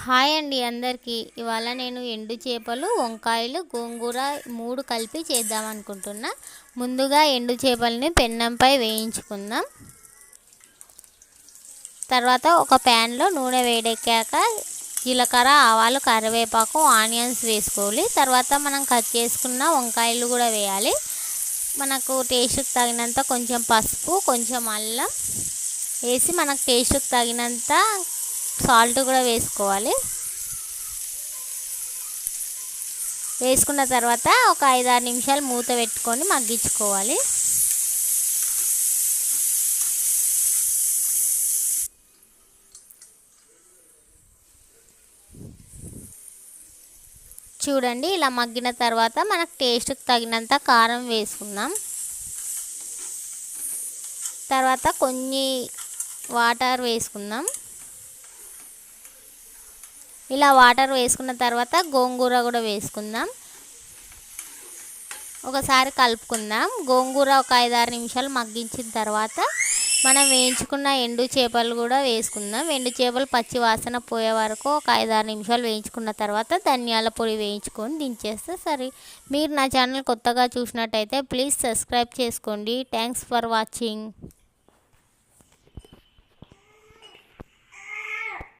Hi అండి అందరికీ. ఇవాళ నేను ఎండు చేపలు, వంకాయలు, గోంగూర 3 కలిపి చేద్దాం అనుకుంటున్నా. ముందుగా ఎండు చేపల్ని పెన్నంపై వేయించుకుందాం. తర్వాత ఒక ప్యాన్లో నూనె వేడెక్కాక జీలకర్ర, ఆవాలు, కరివేపాకు, ఆనియన్స్ వేసుకోవాలి. తర్వాత మనం కట్ చేసుకున్న వంకాయలు కూడా వేయాలి. మనకు టేస్ట్కి తగినంత కొంచెం పసుపు, కొంచెం అల్లం వేసి మనకు టేస్ట్కి తగినంత సాల్ట్ కూడా వేసుకోవాలి. వేసుకున్న తర్వాత ఒక 5-6 నిమిషాలు మూత పెట్టుకొని మగ్గించుకోవాలి. చూడండి, ఇలా మగ్గిన తర్వాత మనకు టేస్ట్కి తగినంత కారం వేసుకుందాం. తర్వాత కొన్ని వాటర్ వేసుకుందాం. ఇలా వాటర్ వేసుకున్న తర్వాత గోంగూర కూడా వేసుకుందాం. ఒకసారి కలుపుకుందాం. గోంగూర ఒక 5-6 నిమిషాలు మగ్గించిన తర్వాత మనం వేయించుకున్న ఎండు చేపలు కూడా వేసుకుందాం. ఎండు చేపలు పచ్చి వాసన పోయే వరకు ఒక 5-6 నిమిషాలు వేయించుకున్న తర్వాత ధనియాల పొడి వేయించుకొని దించేస్తే సరే. మీరు నా ఛానల్ కొత్తగా చూసినట్టయితే ప్లీజ్ సబ్స్క్రైబ్ చేసుకోండి. Thanks for watching.